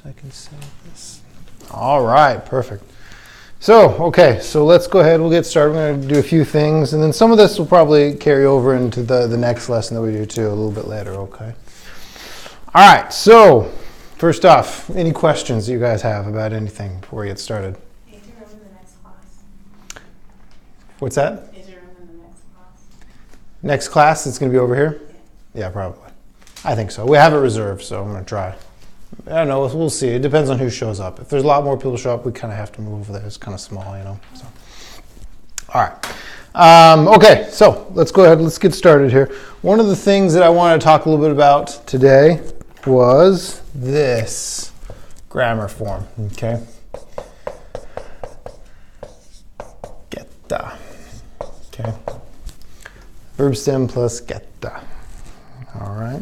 So I can save this. All right, perfect. So, okay, so let's go ahead, we'll get started. We're going to do a few things, and then some of this will probably carry over into the next lesson that we do too, a little bit later, okay? All right, so first off, any questions you guys have about anything before we get started? Is there room in the next class? What's that? Is there room in the next class? Next class, it's going to be over here? Yeah, probably. I think so. We have it reserved, so I'm going to try. I don't know, we'll see. It depends on who shows up. If there's a lot more people show up, we kind of have to move over there. It's kind of small, you know. So, all right. Okay, so let's go ahead. Let's get started here. One of the things that I wanted to talk a little bit about today was this grammar form. Okay. Getta. Okay. Verb stem plus getta. All right.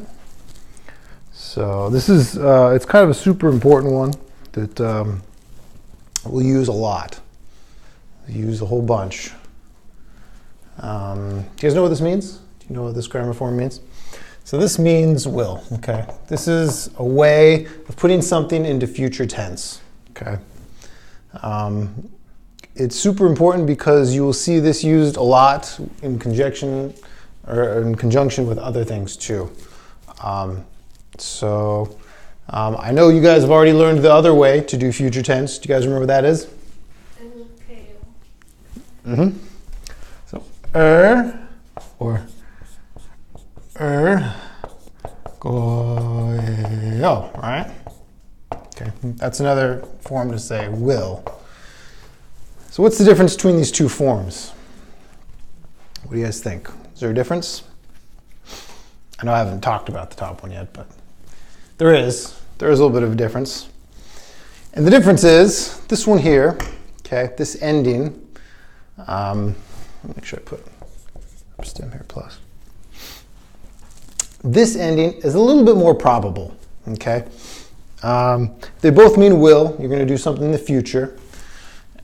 So this is, it's kind of a super important one that we'll use a lot. We'll use a whole bunch. Do you guys know what this means? Do you know what this grammar form means? So this means will, okay? This is a way of putting something into future tense, okay? It's super important because you will see this used a lot in conjunction with other things too. I know you guys have already learned the other way to do future tense. Do you guys remember what that is? Mm-hmm. So, or go, right? Okay, that's another form to say will. So what's the difference between these two forms? What do you guys think? Is there a difference? I know I haven't talked about the top one yet, but there is a little bit of a difference. And the difference is this one here, okay, this ending, make sure I put stem here plus. This ending is a little bit more probable, okay? They both mean will. You're going to do something in the future.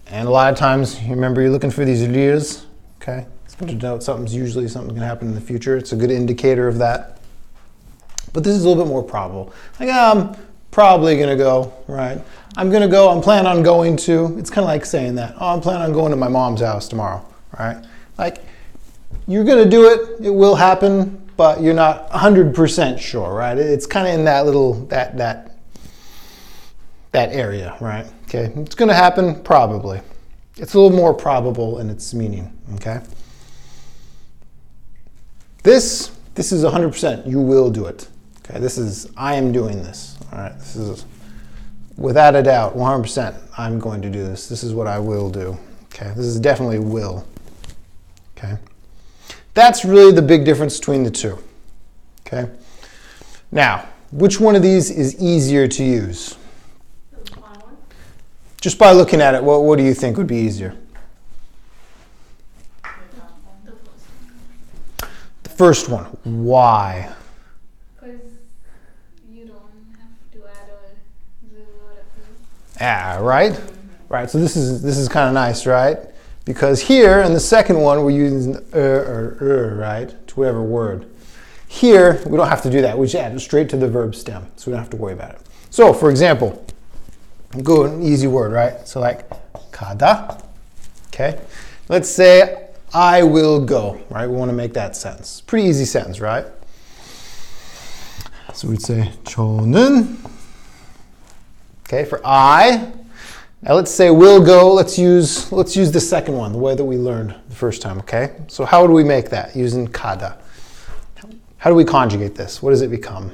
And a lot of times, you remember you're looking for these lirs, okay? It's going to denote something's going to happen in the future. It's a good indicator of that. But this is a little bit more probable. Like, I'm probably going to go, right? I'm going to go, I'm planning on going to, it's kind of like saying that. Oh, I'm planning on going to my mom's house tomorrow, right? Like, you're going to do it, it will happen, but you're not 100% sure, right? It's kind of in that little, that area, right? Okay, it's going to happen, probably. It's a little more probable in its meaning, okay? This is 100%, you will do it. Okay, this is, I am doing this, all right? This is, without a doubt, 100%, I'm going to do this. This is what I will do, okay? This is definitely will, okay? That's really the big difference between the two, okay? Now, which one of these is easier to use? Just by looking at it, what do you think would be easier? The first one. Why? Because you don't have to add a zero. Yeah, right? Right, so this is kind of nice, right? Because here in the second one, we're using right, to whatever word. Here, we don't have to do that. We just add it straight to the verb stem, so we don't have to worry about it. So, for example, go an easy word, right? So like kada, okay? Let's say I will go, right? We want to make that sentence. Pretty easy sentence, right? So we'd say 저는, okay, for I. Now let's say will go. Let's use the second one, the way that we learned the first time, okay? So how do we make that using kada? How do we conjugate this? What does it become?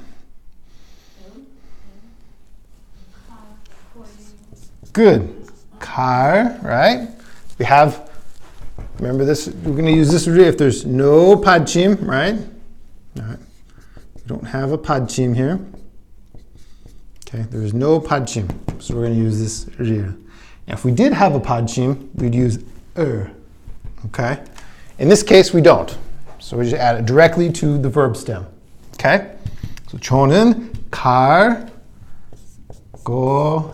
Good. Car, right? We have, remember this, we're going to use this if there's no padchim, right? All right. We don't have a padchim here. Okay, there's no padchim, so we're going to use this rir. Now, if we did have a padchim, we'd use okay? In this case, we don't. So we just add it directly to the verb stem, okay? So 저는 갈 거예요.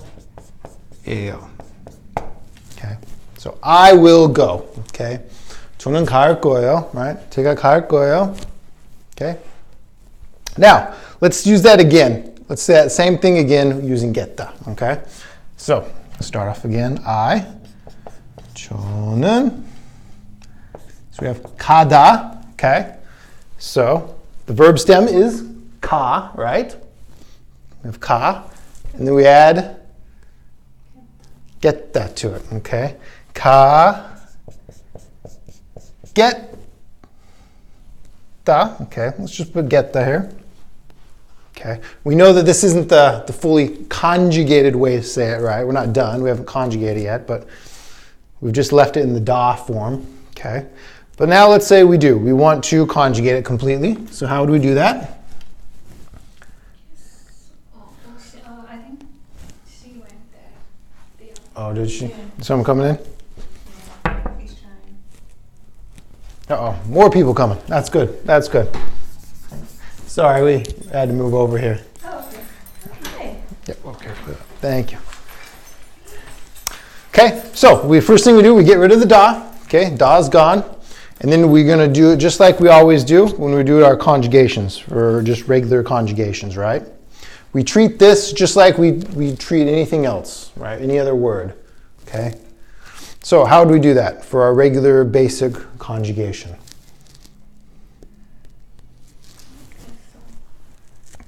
Okay, so I will go, okay? 저는 갈 거예요, right? 제가 갈 거예요, okay? Now, let's use that again. let's say that same thing again using getta, okay? So, start off again. I, 저는. So we have 가다, okay? So, the verb stem is ka, right? We have ka, and then we add getta to it, okay? Ka, get, da, okay, let's just put getta here. Okay, we know that this isn't the fully conjugated way to say it, right? We're not done, we haven't conjugated yet, but we've just left it in the da form, okay? But now let's say we do. We want to conjugate it completely. So how do we do that? I think she went there. Oh, did she? Yeah. Someone coming in? Yeah, he's trying. Uh-oh, more people coming. That's good, that's good. Sorry, we had to move over here. Oh, okay. Yep, okay, good. Thank you. Okay, so first thing we do, we get rid of the da. Okay, da's gone. And then we're going to do it just like we always do when we do our conjugations, or just regular conjugations, right? We treat this just like we treat anything else, right? Any other word, okay? So how do we do that for our regular basic conjugation?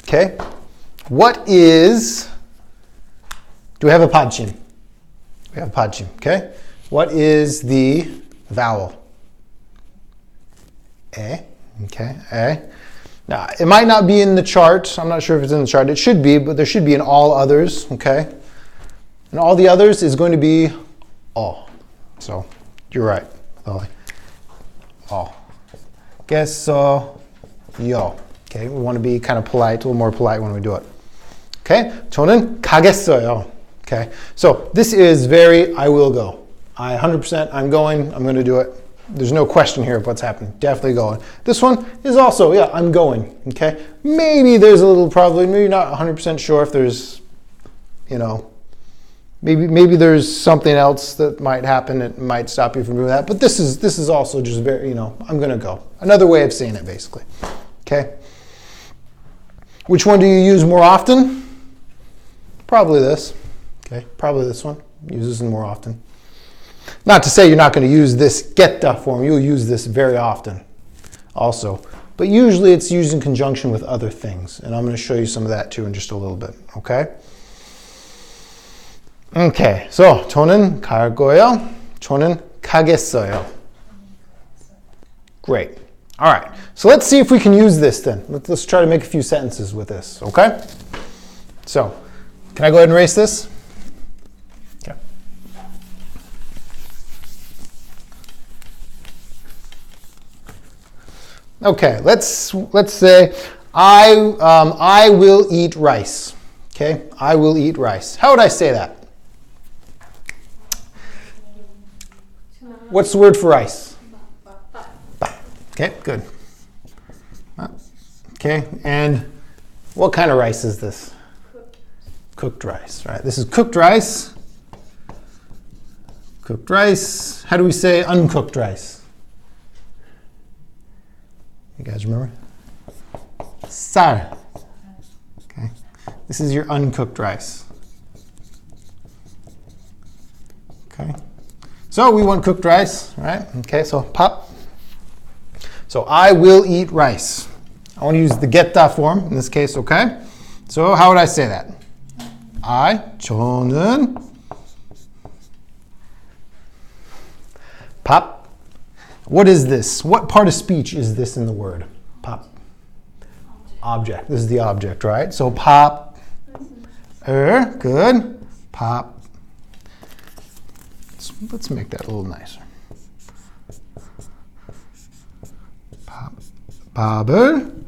Okay, what is, do we have a padchin? We have a padchin, okay? What is the vowel? A, okay, A. Now, it might not be in the chart. I'm not sure if it's in the chart. It should be, but there should be in all others, okay? And all the others is going to be all. So, you're right, Lily. All. Guess yo. Okay, we want to be kind of polite, a little more polite when we do it. Okay, 저는 가겠어요. Okay, so this is very I will go. 100% I'm going, I'm going to do it. There's no question here of what's happening. Definitely going. This one is also, yeah, I'm going. Okay, maybe there's a little probably, maybe not 100% sure if there's, you know, maybe there's something else that might happen that might stop you from doing that. But this is also just very, you know, I'm going to go. Another way of saying it, basically. Okay. Which one do you use more often? Probably this. Okay, probably this one. Use this more often. Not to say you're not going to use this getta form. You'll use this very often also. But usually it's used in conjunction with other things. And I'm going to show you some of that too in just a little bit. Okay? Okay, so 저는 갈 거예요. 저는 가겠어요. Great. All right, so let's see if we can use this then. Let's try to make a few sentences with this, okay? So, can I go ahead and erase this? Okay. Okay, let's say I will eat rice. Okay, I will eat rice. How would I say that? What's the word for rice? Okay, good. Okay, and what kind of rice is this? Cooked rice, right? This is cooked rice. Cooked rice. How do we say uncooked rice? You guys remember? 쌀. Okay, this is your uncooked rice. Okay, so we want cooked rice, right? Okay, so pop. So I will eat rice. I want to use the getta form in this case, okay? So how would I say that? 저는 밥. What is this? What part of speech is this in the word? 밥. Object. This is the object, right? So 밥. Good. 밥. Let's make that a little nicer. 밥을.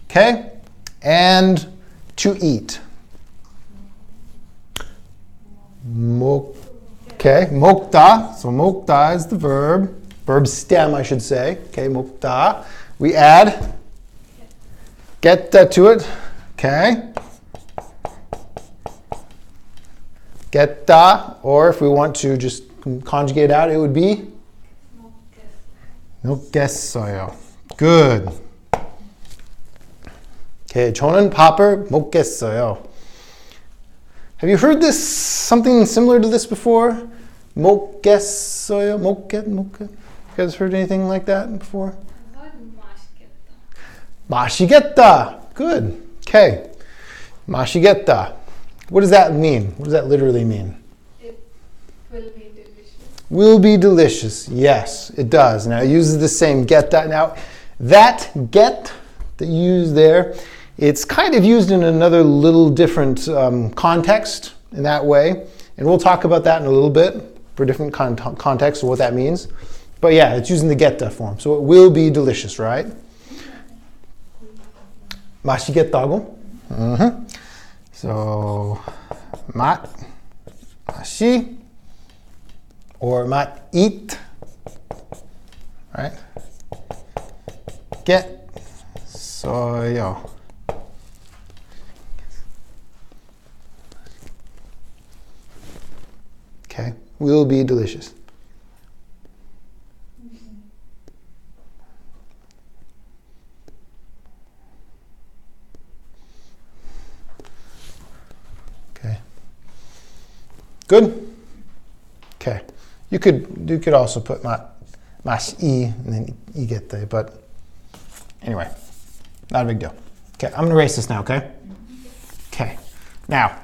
Okay, and to eat. Okay, 먹다. So 먹다 is the verb stem, I should say. Okay, 먹다. We add getta to it. Okay. Getta, or if we want to just conjugate out, it would be 먹겠어요. Good. Okay, 저는 밥을 먹겠어요. Have you heard this, something similar to this before? 먹겠어요, 먹겠. You guys heard anything like that before? I heard 맛있겠다. 마시겠다. Good. Okay. 마시겠다. What does that mean? What does that literally mean? It will be delicious. Will be delicious. Yes, it does. Now it uses the same getta. Now that get that you use there, it's kind of used in another little different context in that way. And we'll talk about that in a little bit for different contexts of what that means. But yeah, it's using the getta form. So it will be delicious, right? 마시겠다고? Mm-hmm. So 마시, or eat, right? Get, soyo. Okay, will be delicious. Okay. Good? Okay. You could also put mashi and then igete, but anyway, not a big deal. Okay, I'm gonna erase this now, okay? Okay. Now,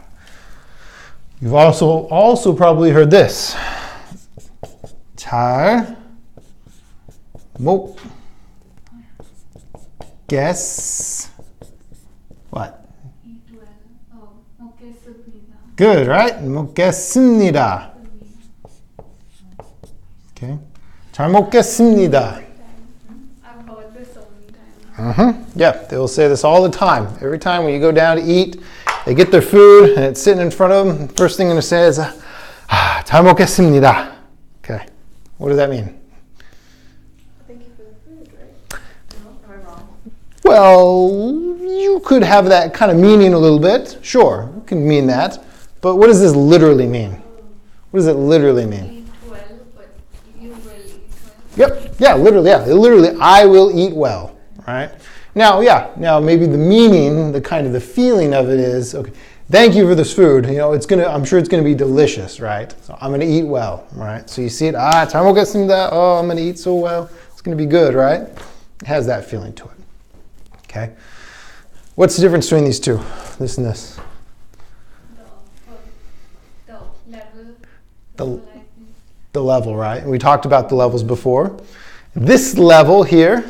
you've also probably heard this. 잘 guess what? Eat well. Oh, 먹겠습니다. Good, right? 먹겠습니다. Okay. 잘 먹겠습니다. I've heard this so many times. Yeah, they'll say this all the time. Every time when you go down to eat, they get their food and it's sitting in front of them. First thing they're going to say is, 잘 먹겠습니다. Okay. What does that mean? Thank you for the food, right? No, am I wrong? Well, you could have that kind of meaning a little bit. Sure, it can mean that. But what does this literally mean? What does it literally mean? Eat well, but you will eat well. Yep. Yeah, literally, Literally, I will eat well, right? Now, maybe the meaning, the kind of the feeling of it is, okay, thank you for this food. You know, I'm sure it's gonna be delicious, right? So I'm gonna eat well, right? So you see it, 잘 먹겠습니다. Oh, I'm gonna eat so well. It's gonna be good, right? It has that feeling to it. Okay. What's the difference between these two? This and this? The level. The level, right? And we talked about the levels before. This level here,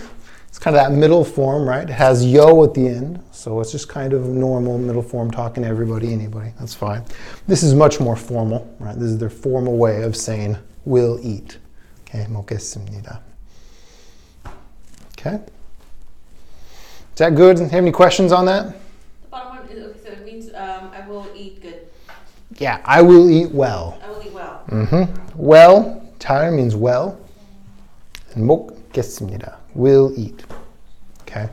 it's kind of that middle form, right? It has yo at the end, so it's just kind of normal middle form talking to everybody, anybody. That's fine. This is much more formal, right? This is their formal way of saying will eat. Okay, 먹겠습니다. Okay. Is that good? Have any questions on that? The bottom one is okay, so it means I will eat good. Yeah, I will eat well. I will eat well. Well, 잘 means well. And 먹겠습니다, will eat. Okay.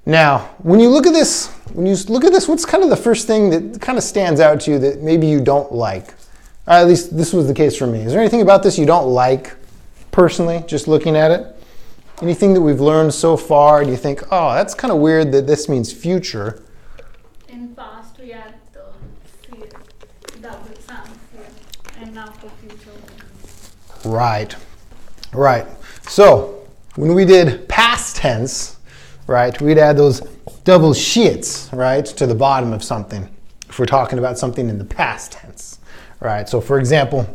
Now, when you look at this, what's kind of the first thing that kind of stands out to you that maybe you don't like? At least this was the case for me. Is there anything about this you don't like personally, just looking at it? Anything that we've learned so far, do you think, oh, that's kind of weird that this means future? In past we had the fear, double sound fear, and now for future. Right. So when we did past tense, right, we'd add those double shits, right, to the bottom of something if we're talking about something in the past tense, right? So for example,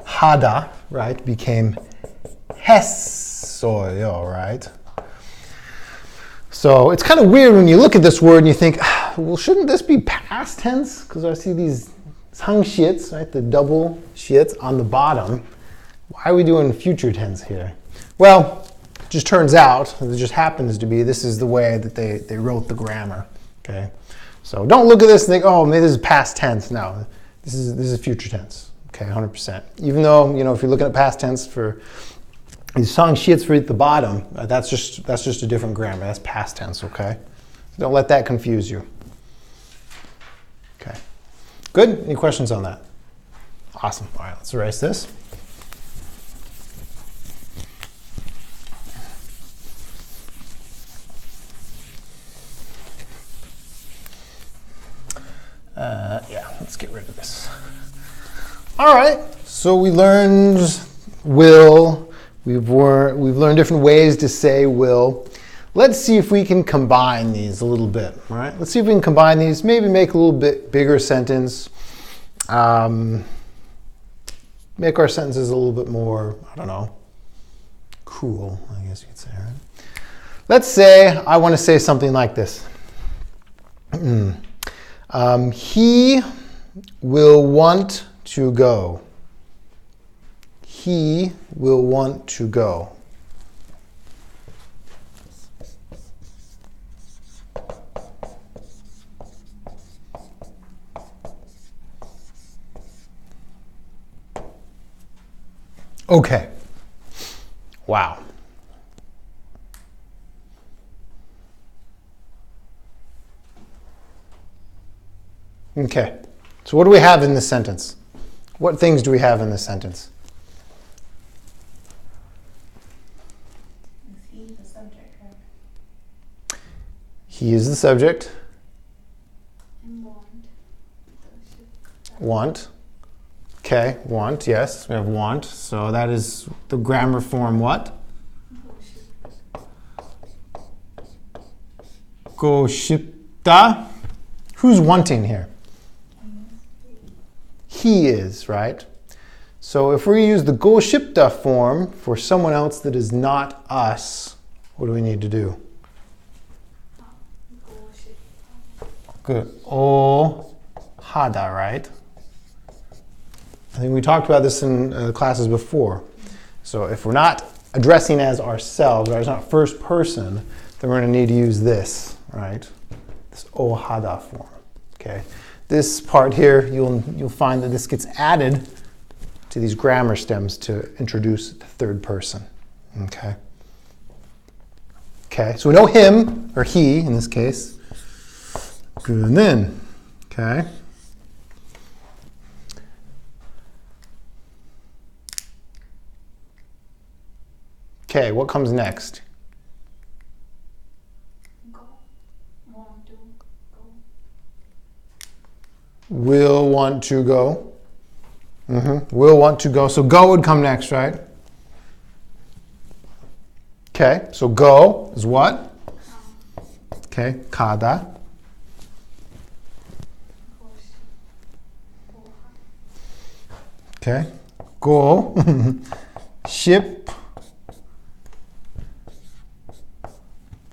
hada, right, became 했어요, right? So it's kind of weird when you look at this word and you think, well, shouldn't this be past tense? Because I see these 상shits, right, the double shits on the bottom. Why are we doing future tense here? Well, it just turns out, it just happens to be, this is the way that they wrote the grammar, okay? So don't look at this and think, oh, maybe this is past tense. No, this is future tense, okay, 100%. Even though, you know, if you're looking at past tense for these 상shits for at the bottom, that's just a different grammar. That's past tense, okay? Don't let that confuse you. Okay. Good? Any questions on that? Awesome. All right, let's erase this. Yeah, let's get rid of this. All right, so we learned will. We've learned different ways to say will. Let's see if we can combine these a little bit, all right? Let's see if we can combine these, maybe make a little bit bigger sentence. Make our sentences a little bit more, I don't know, cool, I guess you could say, right? Let's say I want to say something like this. He will want to go. He will want to go. Okay. Wow. Okay. So what do we have in this sentence? What things do we have in this sentence? Is he the subject, right? He is the subject. And want. Want. Okay, want, yes, we have want. So that is the grammar form what? Go 싶다. Who's wanting here? He is, right? So if we use the go 싶다 form for someone else that is not us, what do we need to do? Good. O 하다, right? I think we talked about this in classes before. So if we're not addressing as ourselves, or as not first person, then we're going to need to use this, right? This o hada form. Okay. This part here, you'll find that this gets added to these grammar stems to introduce the third person. Okay. Okay. So we know him or he in this case. 그는. Okay. Okay, what comes next? Go. Want to go. Will want to go. Will want to go. So go would come next, right? Okay, so go is what? Okay, 가다. Okay, go. Ship.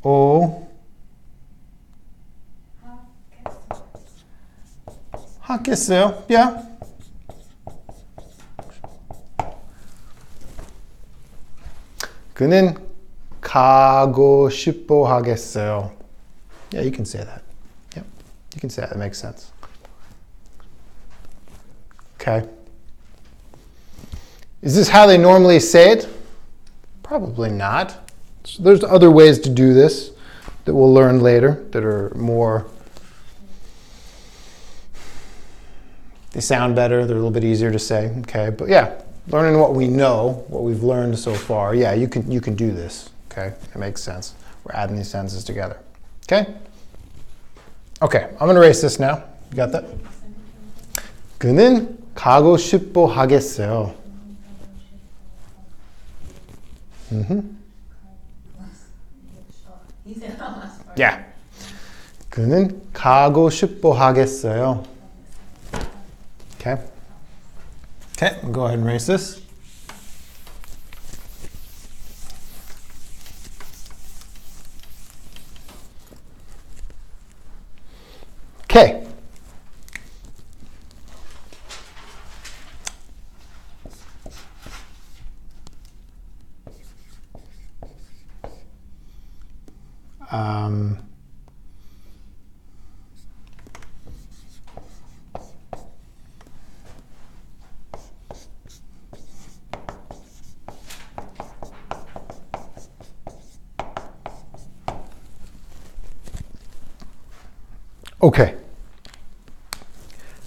O. 하겠어요. Yeah. 그는 가고 싶어 하겠어요. Yeah, you can say that. Yep, you can say that. That makes sense. Okay. Is this how they normally say it? Probably not. So there's other ways to do this that we'll learn later that are more, they sound better, they're a little bit easier to say, okay? But yeah, learning what we know, what we've learned so far, yeah, you can do this, okay? It makes sense. We're adding these sentences together, okay? Okay, I'm gonna erase this now. You got that? 그는 가고 싶어 하겠어요. Yeah. 그는 가고 싶어 하겠어요. Okay. Okay, we'll go ahead and erase this. Okay. Okay.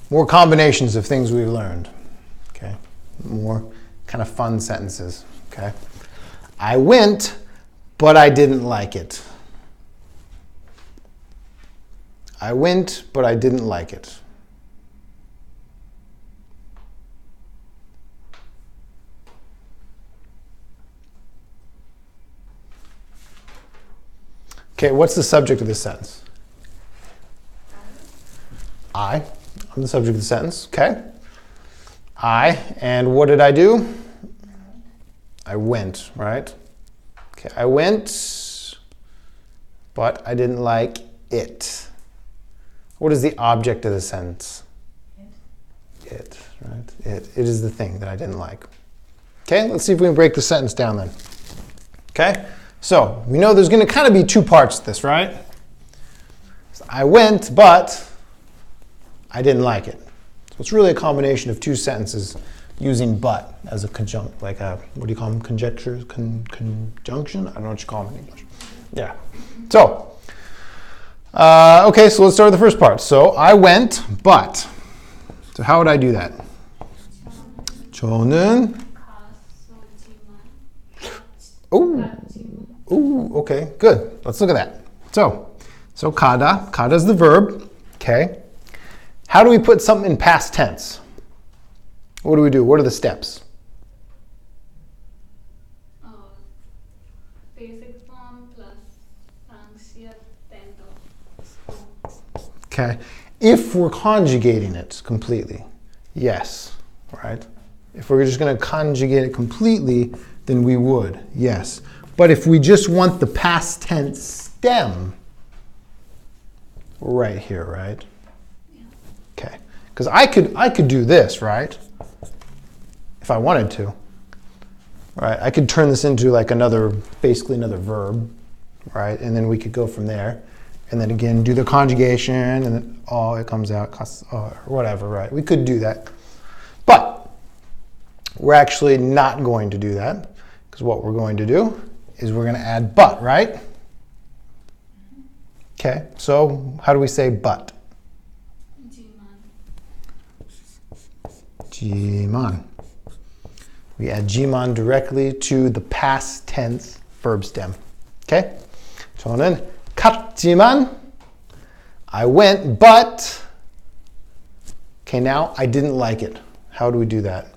More combinations of things we've learned. Okay. More kind of fun sentences. Okay. I went, but I didn't like it. I went, but I didn't like it. Okay, what's the subject of this sentence? I. I'm the subject of the sentence. Okay. I. And what did I do? I went, right? Okay, I went, but I didn't like it. What is the object of the sentence? It, right? It is the thing that I didn't like. Okay, let's see if we can break the sentence down then. Okay, so we know there's going to kind of be two parts to this, right? So I went, but I didn't like it. So it's really a combination of two sentences using but as a conjunct, like a, what do you call them, conjectures, conjunction? I don't know what you call them in English. Yeah. So, okay, so let's start with the first part. So I went, but. So how would I do that? 저는 Ooh, okay, good. Let's look at that. So 가다 is the verb, okay? How do we put something in past tense? What do we do? What are the steps? Basic form plus functional tense. Okay. If we're conjugating it completely, yes, right? If we're just going to conjugate it completely, then we would, yes. But if we just want the past tense stem, right here, right? Yeah. Okay. Because I could do this, right? If I wanted to, right? I could turn this into like basically another verb, right? And then we could go from there. And then again, do the conjugation, and then it comes out, or whatever, right? We could do that. But we're actually not going to do that, because what we're going to do is we're going to add but, right? Okay, so how do we say but? Gman. We add gman directly to the past tense verb stem. Okay? 저는 갔지만, I went, but, okay, now I didn't like it. How do we do that?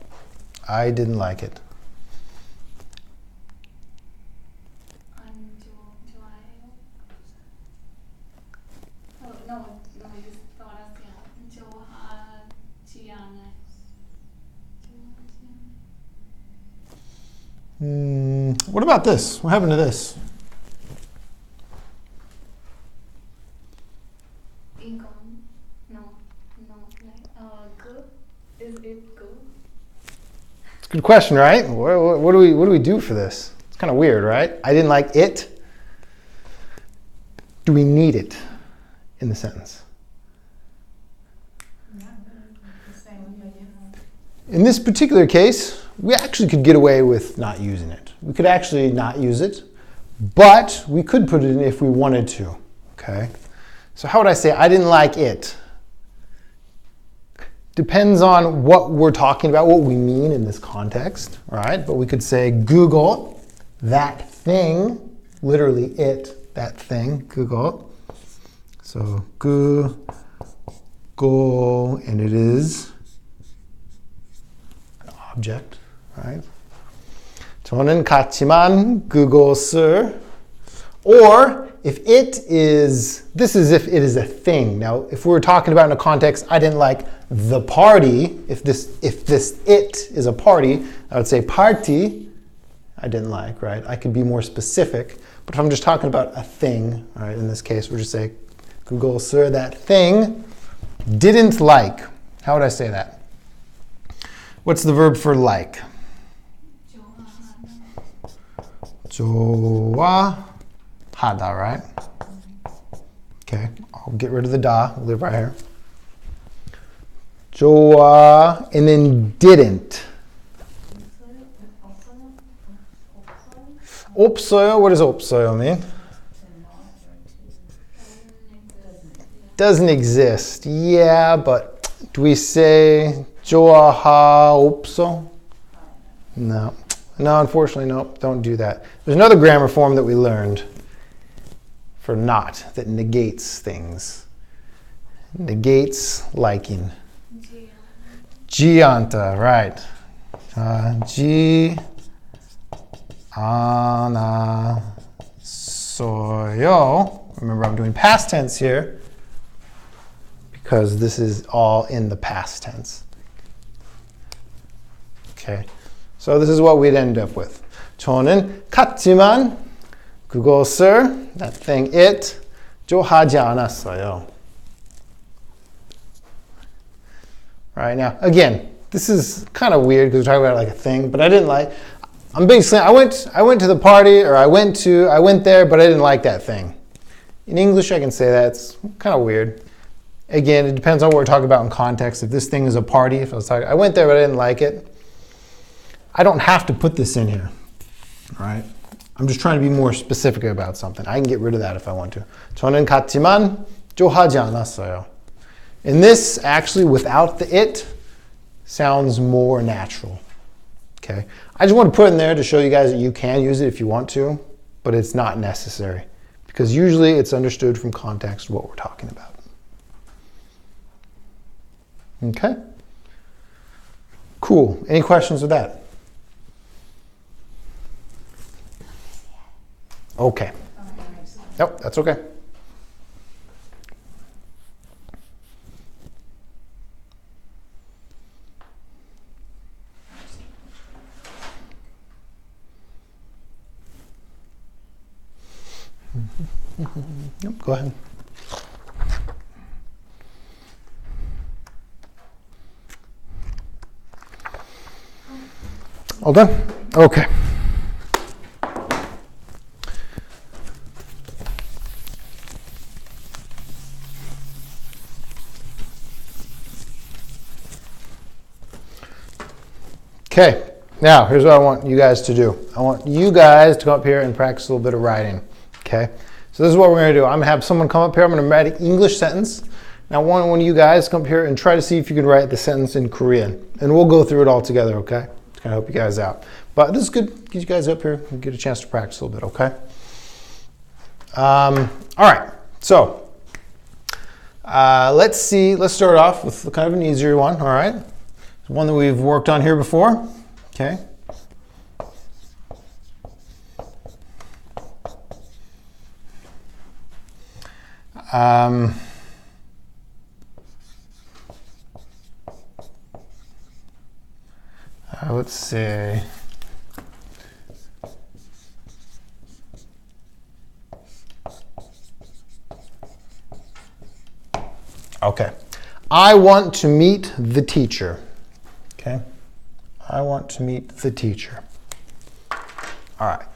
I didn't like it. What about this? What happened to this? Is it good? It's a good question, right? What do we do for this? It's kind of weird, right? I didn't like it. Do we need it in the sentence? In this particular case, we actually could get away with not using it. We could actually not use it, but we could put it in if we wanted to, okay? So how would I say I didn't like it? Depends on what we're talking about, what we mean in this context, right? But we could say Google, that thing, literally it, that thing, Google. So Google, and it is an object, right? 저는 갔지만 그것을, or if it is, this is if it is a thing. Now, if we were talking about in a context, I didn't like the party. If this it is a party, I would say party. I didn't like, right? I could be more specific. But if I'm just talking about a thing, right? In this case, we'll just say 그것을, that thing, didn't like. How would I say that? What's the verb for like? 좋아하다, right? Okay, I'll get rid of the da. We'll live right here. 좋아, and then didn't. 없어요? What does 없어요 mean? Doesn't exist. Yeah, but do we say 좋아하 없어? No. No, unfortunately, no, don't do that. There's another grammar form that we learned for not that negates things. Negates liking. Gianta, right. Giana 있어요. Remember, I'm doing past tense here because this is all in the past tense. Okay, so this is what we'd end up with. 저는 갔지만 그것을, that thing, it, 좋아하지 않았어요. Right, now, again, this is kind of weird because we're talking about like a thing, but I didn't like, I'm basically, I went to the party, or I went there, but I didn't like that thing. In English, I can say that. It's kind of weird. Again, it depends on what we're talking about in context. If this thing is a party, if I was talking, I went there, but I didn't like it. I don't have to put this in here, all right? I'm just trying to be more specific about something. I can get rid of that if I want to. 저는 갔지만 좋아하지 않았어요. And this, actually, without the it, sounds more natural. Okay? I just want to put it in there to show you guys that you can use it if you want to, but it's not necessary. Because usually it's understood from context what we're talking about. Okay? Cool. Any questions with that? Okay. Nope, that's okay. Yep, go ahead. All done? Okay. Okay, now here's what I want you guys to do. I want you guys to come up here and practice a little bit of writing. Okay, so this is what we're going to do. I'm going to have someone come up here. I'm going to write an English sentence. Now I want one of you guys to come up here and try to see if you can write the sentence in Korean. And we'll go through it all together, okay? It's going to help you guys out. But this is good. Get you guys up here and get a chance to practice a little bit, okay? All right, so let's see. Let's start off with kind of an easier one, all right? One that we've worked on here before, okay? Let's see. Okay. I want to meet the teacher. Okay. I want to meet the teacher. All right.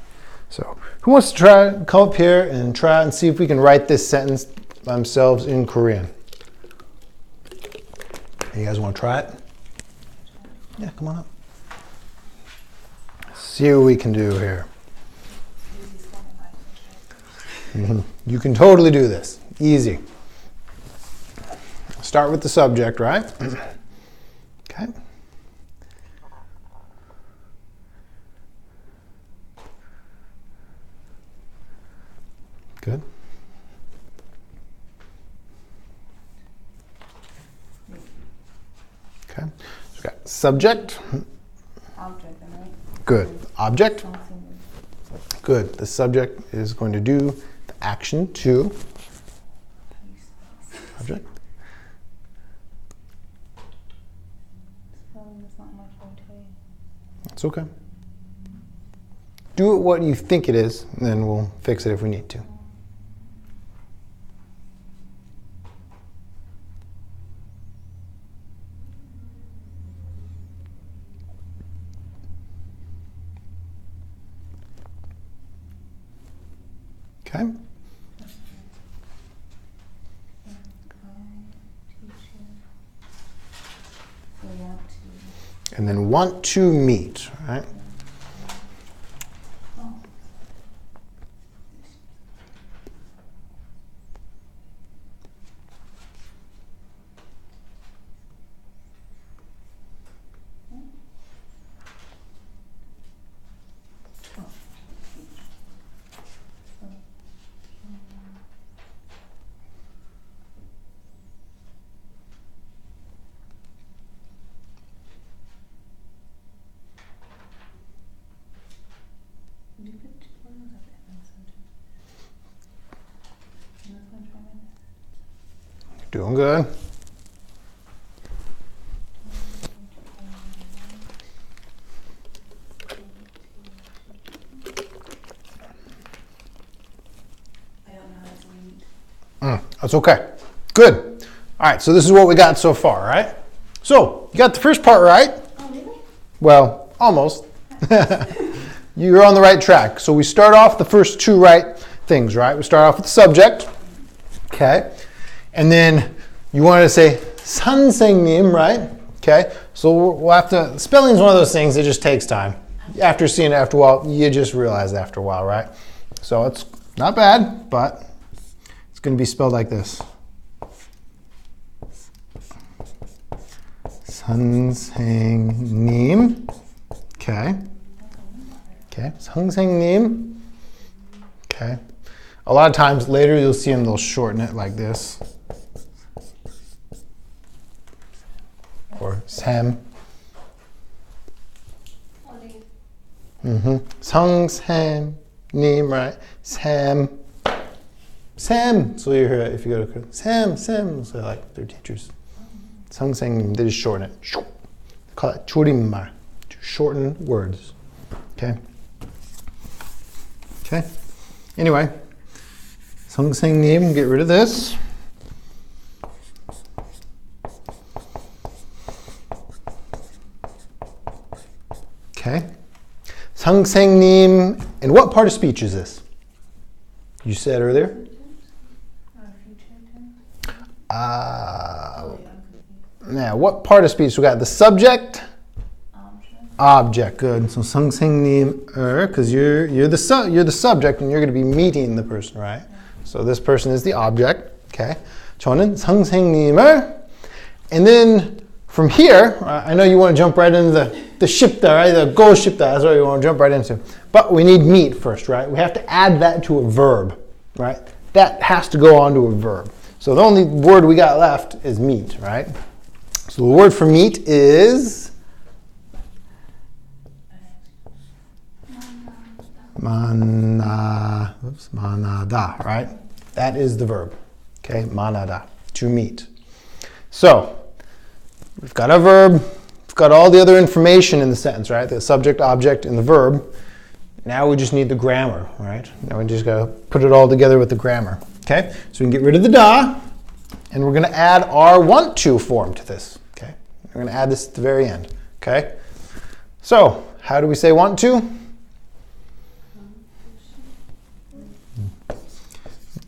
So who wants to come up here and try and see if we can write this sentence themselves in Korean? You guys want to try it? Yeah, come on up. See what we can do here. You can totally do this. Easy. Start with the subject, right? Okay. Good. Okay. So we've got subject. Object, right? Good. Object. Good. The subject is going to do the action to object. It's okay. Do it what you think it is, and then we'll fix it if we need to. Okay. And then want to meet, right? Doing good. I don't know how to read. That's okay. Good. All right, so this is what we got so far, right? So you got the first part right. Oh, really? Well, almost. You're on the right track. So we start off the first two right things, right? We start off with the subject, okay? And then you wanted to say 선생님, right? Okay? So we'll have to, spelling is one of those things that just takes time. After seeing it after a while, you just realize after a while, right? So it's not bad, but it's going to be spelled like this. 선생님. Okay. Okay. 선생님. Okay. A lot of times later you'll see them, they'll shorten it like this. Or Sam. 선생님, right? Sam. Sam. So you hear it if you go to Sam. So like their teachers. 선생님, they just shorten it. Call it 줄임말. Shorten words. Okay. Okay. Anyway, 선생님, get rid of this. Okay. 선생님, and what part of speech is this? You said earlier? Yeah, what part of speech? We got the subject, object. Good. So 선생님, because you're the subject and you're going to be meeting the person, right? So this person is the object. Okay. 저는 선생님을, and then from here, I know you want to jump right into the ship다, right? The go shipda. That's what you want to jump right into. But we need meet first, right? We have to add that to a verb, right? That has to go on to a verb. So the only word we got left is meet, right? So the word for meet is manada, right? That is the verb. Okay, manada, to meet. So we've got a verb, we've got all the other information in the sentence, right? The subject, object, and the verb. Now we just need the grammar, right? Now we just got to put it all together with the grammar. Okay, so we can get rid of the da, and we're going to add our want to form to this. Okay, we're going to add this at the very end. Okay, so how do we say want to?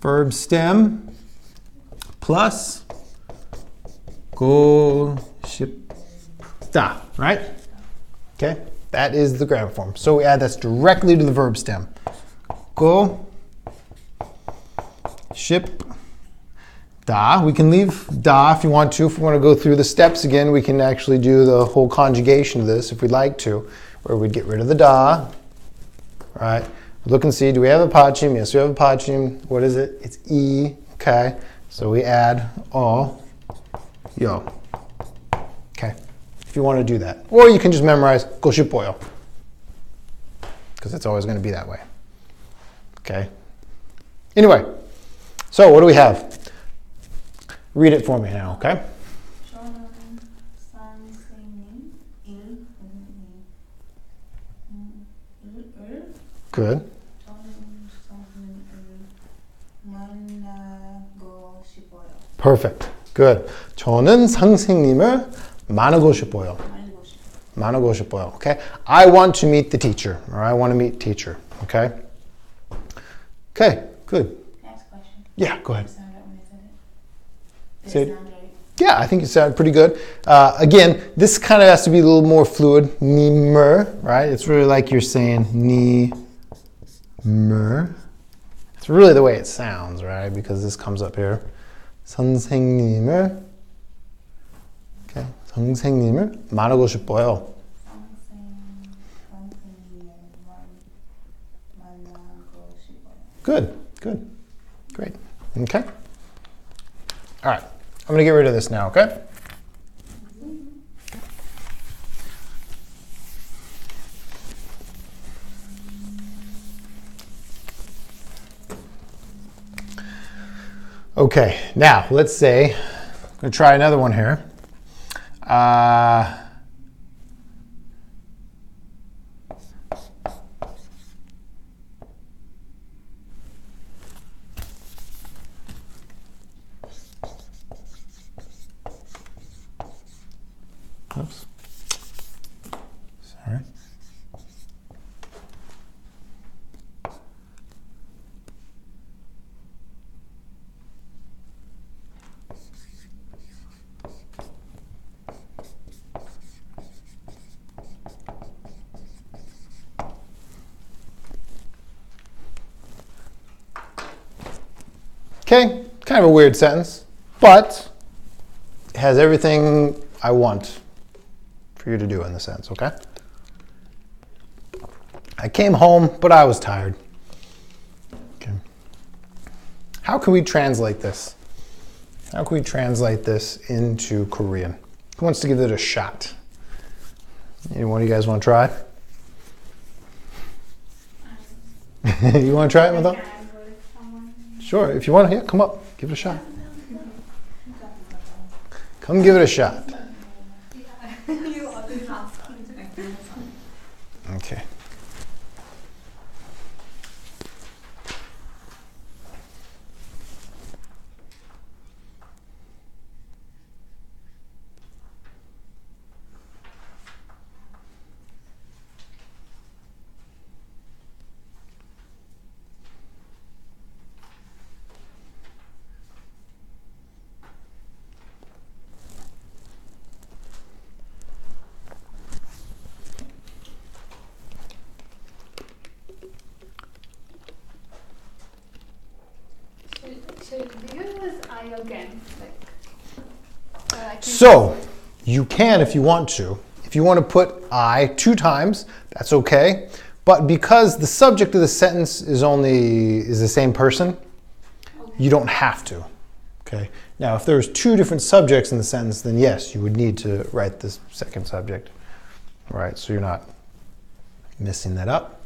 Verb stem plus go shipda, right? Okay, that is the grammar form. So we add this directly to the verb stem. Go ship da. We can leave da if you want to. If we want to go through the steps again, we can actually do the whole conjugation of this if we'd like to, where we'd get rid of the da, right? Look and see, do we have a pachim? Yes, we have a pachim. What is it? It's e, okay? So we add o, yo. Okay, if you want to do that. Or you can just memorize go shipoyo, because it's always going to be that way. Okay? Anyway, so what do we have? Read it for me now, okay? Good. Perfect. Good. 저는 선생님을 만나고 싶어요. 만나고 싶어요. Okay? I want to meet the teacher, or I want to meet teacher. Okay? Okay, good. Next question. Yeah, go ahead. Did it sound right when I said it? Did Say it it. sound right? Yeah, I think it sounded pretty good. Again, this kind of has to be a little more fluid. Nimer, right? It's really like you're saying nimer. It's really the way it sounds, right? Because this comes up here. 선생님을, okay, 선생님을 만나고 싶어요. Good, good, great. Okay. All right, I'm going to get rid of this now, okay? Okay, now let's say going to try another one here. Oops. Sorry. Okay, kind of a weird sentence, but it has everything I want for you to do in the sentence, okay? I came home, but I was tired. Okay. How can we translate this? How can we translate this into Korean? Who wants to give it a shot? Anyone of you guys want to try? You want to try it, Madam? Sure, if you want to, yeah, come up, give it a shot. Come give it a shot. Okay. So do you use I again? So you can if you want to. If you want to put I 2 times, that's okay. But because the subject of the sentence is the same person, you don't have to. Okay. Now, if there's 2 different subjects in the sentence, then yes, you would need to write this second subject. All right, so you're not messing that up.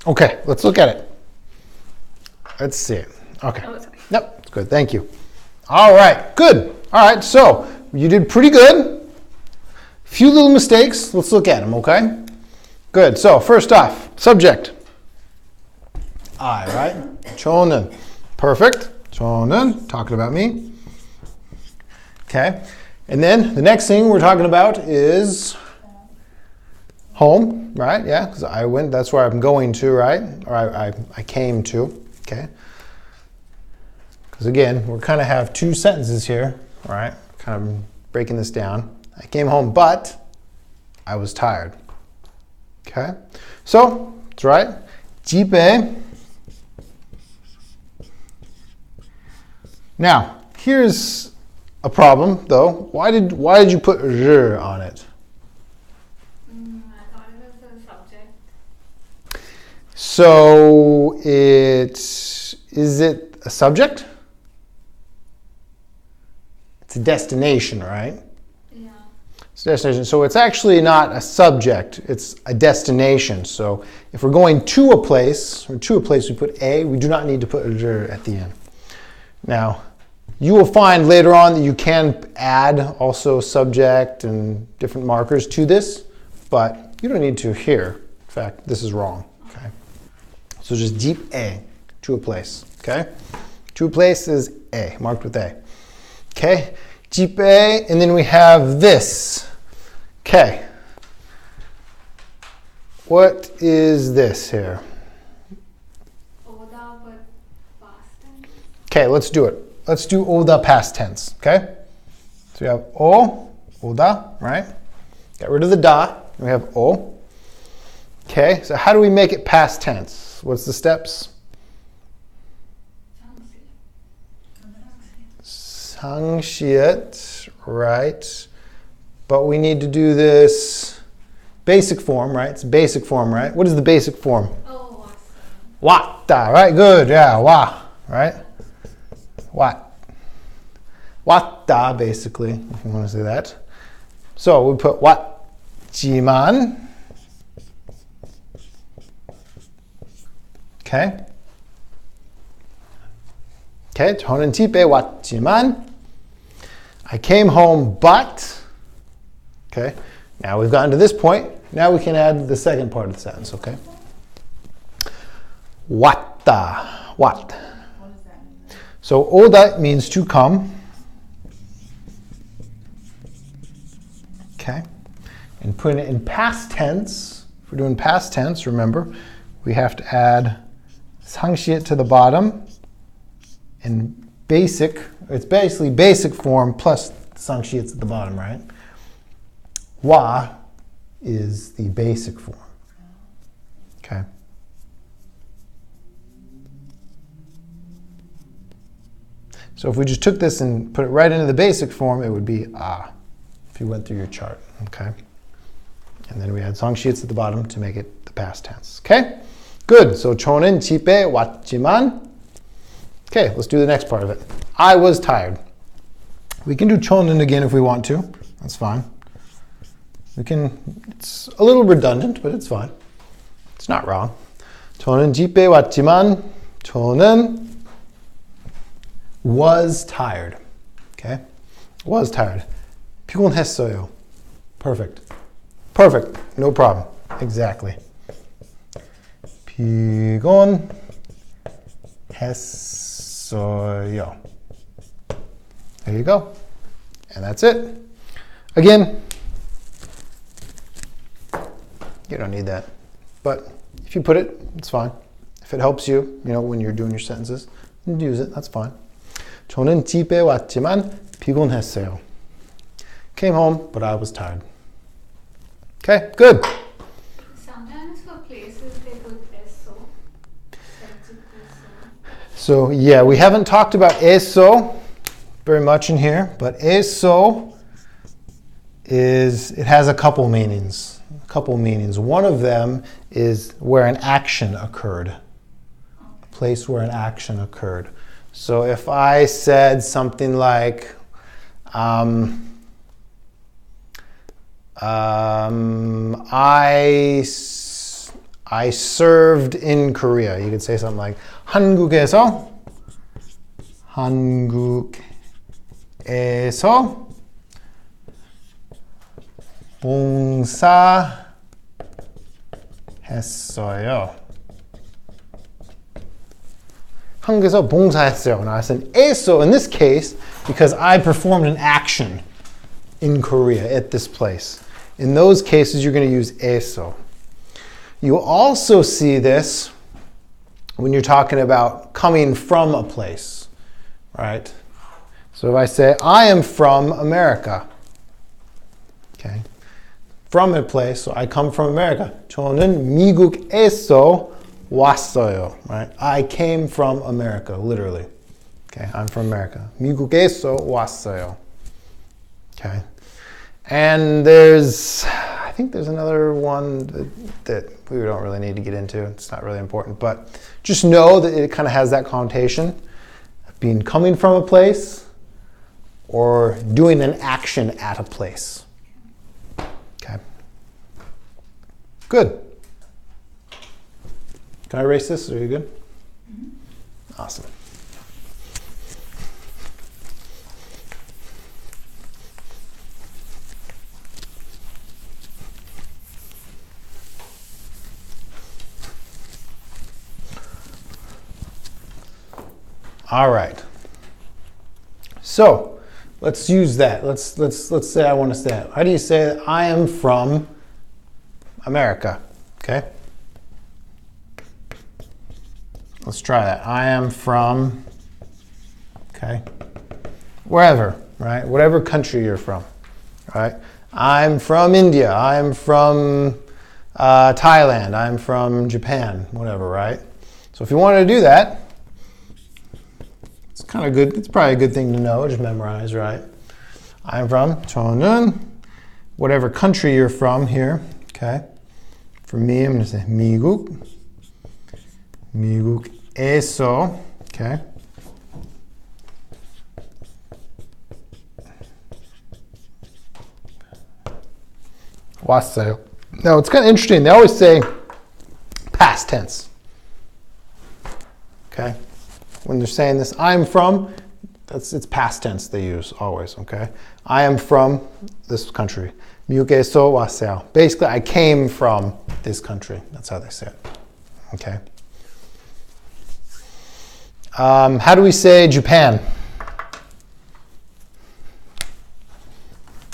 Okay, let's look at it. Let's see. Okay. Oh, sorry. Yep, it's good. Thank you. All right, good. All right, so you did pretty good. Few little mistakes. Let's look at them, okay? Good. So first off, subject. I, right? 저는. Perfect. 저는, talking about me. Okay. And then the next thing we're talking about is home, right? Yeah, because I went, that's where I'm going to, right? Or I came to, okay? Because again, we kind of have 2 sentences here, all right? Kind of breaking this down. I came home, but I was tired. Okay? So, that's right. 집에. Now, here's a problem, though. Why did you put je on it? I thought it was a subject. So is it a subject? It's a destination, right? Yeah. It's a destination. So it's actually not a subject, it's a destination. So if we're going to a place, we put a, we do not need to put a je at the end. Now, you will find later on that you can add also subject and different markers to this, but you don't need to here. In fact, this is wrong. Okay. So just deep A, to a place. Okay. To a place is A, marked with A. Okay. Deep A, and then we have this. Okay. What is this here? Oda, but past tense. Okay, let's do it. Let's do oda past tense, okay? So we have oda, right? Get rid of the da, and we have o. Okay, so how do we make it past tense? What's the steps? 상시et, right? But we need to do this basic form, right? It's basic form, right? What is the basic form? Oh, 왔다, right? Good, yeah, 와, right? 왔다, basically, if you want to say that. So we put 왔지만, Okay? Okay, 저는 집에 왔지만 I came home but. Okay, now we've gotten to this point. Now we can add the second part of the sentence, okay? 왔다, what? What does that mean? So 오다 means to come. Okay, and putting it in past tense. If we're doing past tense, remember, we have to add 상시et to the bottom. And basic, it's basically basic form plus 상시ets at the bottom, right? 와 is the basic form. Okay. So if we just took this and put it right into the basic form, it would be if you went through your chart, okay? And then we had 상시ets at the bottom to make it the past tense, okay? Good, so 저는 집에 왔지만. Okay, let's do the next part of it. I was tired. We can do 저는 again if we want to. That's fine. We can, it's a little redundant, but it's fine. It's not wrong. 저는 집에 왔지만 저는 was tired. Okay? Was tired. 피곤했어요. Perfect. Perfect. No problem. Exactly. 피곤했어요. There you go. And that's it. Again, you don't need that. But if you put it, it's fine. If it helps you, when you're doing your sentences, use it. That's fine. 저는 집에 왔지만 피곤했어요. Came home, but I was tired. Okay, good. Sometimes for places they put eso. So yeah, we haven't talked about eso very much in here, but eso it has a couple meanings. One of them is where an action occurred. A place where an action occurred. So if I said something like, I served in Korea. You could say something like 한국에서 봉사했어요. 한국에서 봉사했어요. Now I said eso in this case because I performed an action in Korea at this place. In those cases, you're going to use eso. You also see this when you're talking about coming from a place, right? So if I say, I am from America, okay? From a place, so I come from America. 저는 미국에서 왔어요, right? I came from America, literally. Okay, I'm from America. 미국에서 왔어요. Okay. And I think there's another one that we don't really need to get into. It's not really important, but just know that it kind of has that connotation of being coming from a place or doing an action at a place. Okay. Good. Can I erase this? Are you good? Mm-hmm. Awesome. All right. So let's use that. Let's say I want to say that. How do you say that? I am from America. Okay. Let's try that. I am from, okay, wherever, right? Whatever country you're from, right? I'm from India. I'm from Thailand. I'm from Japan, whatever, right? So if you wanted to do that, it's kind of good. It's probably a good thing to know, just memorize, right? I'm from 저는, whatever country you're from here, okay? For me, I'm going to say 미국에서, okay? 왔어요. Now, it's kind of interesting. They always say past tense. Okay? When they're saying this, I'm from, it's past tense they use always, okay? I am from this country. 미국에서 왔어요. Basically, I came from this country. That's how they say it. Okay? How do we say Japan?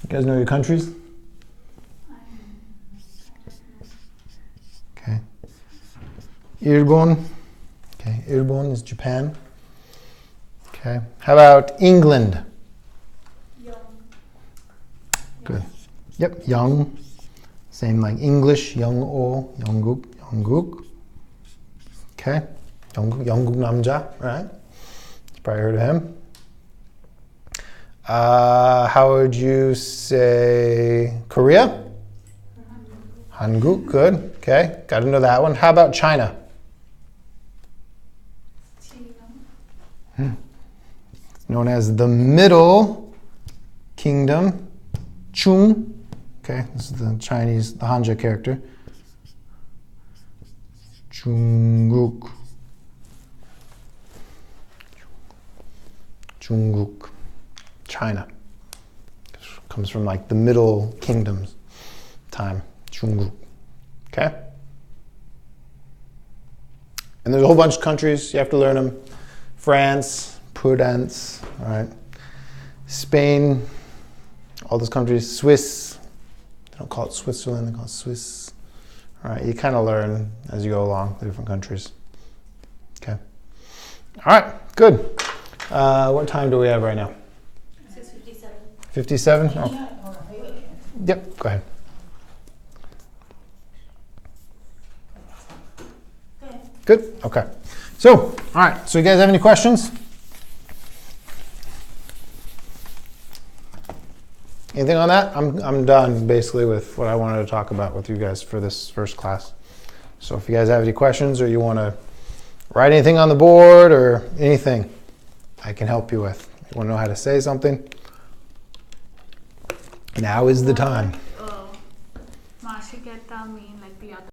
You guys know your countries? Okay. 일본. Okay, 일본 is Japan. Okay. How about England? Young. Good. Yep, young. Same like English, 영어, 영국. Okay. 영국 남자, right? You probably heard of him. How would you say Korea? 한국, good. Okay, got to know that one. How about China? China. It's known as the Middle Kingdom. Chung. Okay, this is the Chinese, the Hanja character. 중국. 중국. China. Comes from like the Middle Kingdoms time. 중국. Okay? And there's a whole bunch of countries, you have to learn them. France, Prudence, all right? Spain, all those countries. Swiss, they don't call it Switzerland, they call it Swiss. All right, you kind of learn as you go along the different countries. Okay. All right, good. What time do we have right now? 6:57. 57? Oh. Yep, go ahead. Good? Okay. So, all right, so you guys have any questions? Anything on that? I'm done basically with what I wanted to talk about with you guys for this first class. So if you guys have any questions or you want to write anything on the board or anything, I can help you with. You want to know how to say something? Now is the time. Marshiketa